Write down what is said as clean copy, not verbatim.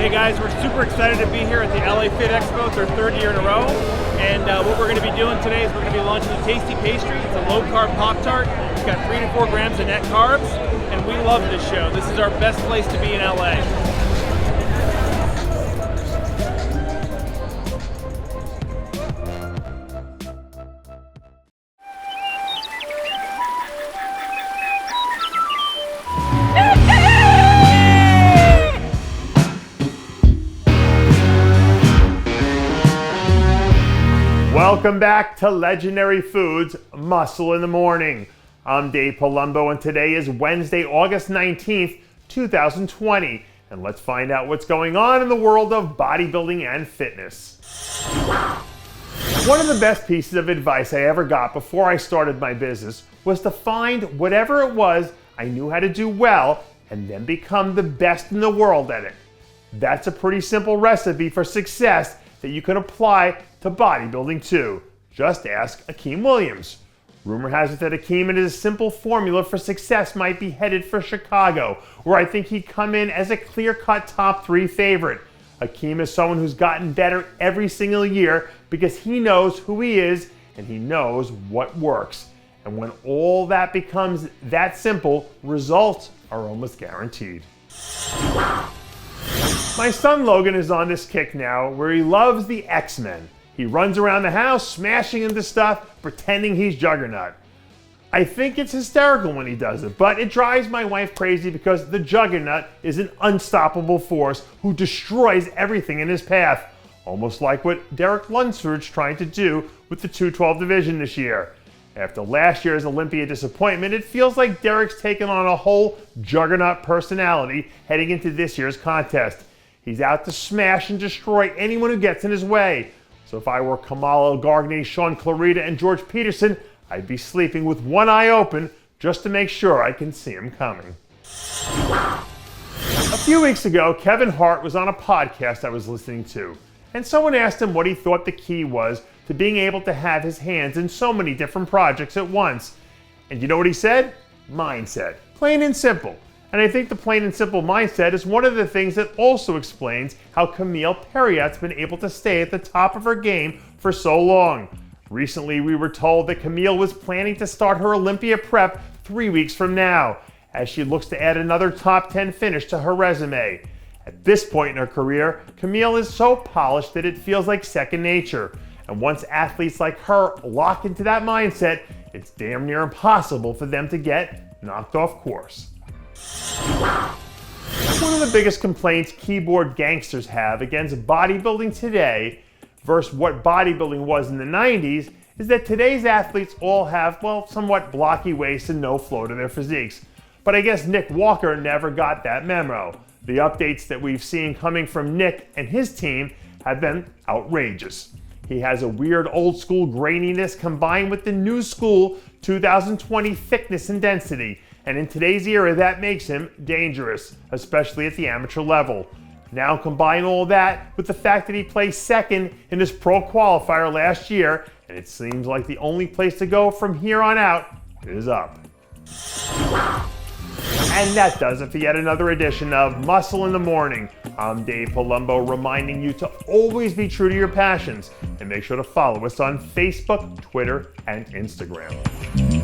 Hey guys, we're super excited to be here at the LA Fit Expo. It's our third year in a row. And what we're going to be doing today is we're going to be launching a tasty pastry. It's a low-carb Pop-Tart. It's got 3 to 4 grams of net carbs. And we love this show. This is our best place to be in LA. Welcome back to Legendary Foods, Muscle in the Morning. I'm Dave Palumbo, and today is Wednesday, August 19th, 2020. And let's find out what's going on in the world of bodybuilding and fitness. One of the best pieces of advice I ever got before I started my business was to find whatever it was I knew how to do well and then become the best in the world at it. That's a pretty simple recipe for success that you can apply to bodybuilding too. Just ask Akim Williams. Rumor has it that Akeem and his simple formula for success might be headed for Chicago, where I think he'd come in as a clear-cut top 3 favorite. Akeem is someone who's gotten better every single year because he knows who he is and he knows what works. And when all that becomes that simple, results are almost guaranteed. My son Logan is on this kick now where he loves the X-Men. He runs around the house smashing into stuff, pretending he's Juggernaut. I think it's hysterical when he does it, but it drives my wife crazy because the Juggernaut is an unstoppable force who destroys everything in his path, almost like what Derek Lunsford's trying to do with the 212 division this year. After last year's Olympia disappointment, it feels like Derek's taken on a whole Juggernaut personality heading into this year's contest. He's out to smash and destroy anyone who gets in his way. So if I were Kamala Gargney, Sean Clarita, and George Peterson, I'd be sleeping with one eye open just to make sure I can see him coming. A few weeks ago, Kevin Hart was on a podcast I was listening to, and someone asked him what he thought the key was to being able to have his hands in so many different projects at once. And you know what he said? Mindset. Plain and simple. And I think the plain and simple mindset is one of the things that also explains how Camile Periat's been able to stay at the top of her game for so long. Recently, we were told that Camile was planning to start her Olympia prep 3 weeks from now, as she looks to add another top 10 finish to her resume. At this point in her career, Camile is so polished that it feels like second nature. And once athletes like her lock into that mindset, it's damn near impossible for them to get knocked off course. One of the biggest complaints keyboard gangsters have against bodybuilding today versus what bodybuilding was in the 90s is that today's athletes all have, well, somewhat blocky waists and no flow to their physiques. But I guess Nick Walker never got that memo. The updates that we've seen coming from Nick and his team have been outrageous. He has a weird old school graininess combined with the new school 2020 thickness and density. And in today's era, that makes him dangerous, especially at the amateur level. Now combine all that with the fact that he placed second in his pro qualifier last year, and it seems like the only place to go from here on out is up. And that does it for yet another edition of Muscle in the Morning. I'm Dave Palumbo, reminding you to always be true to your passions, and make sure to follow us on Facebook, Twitter, and Instagram.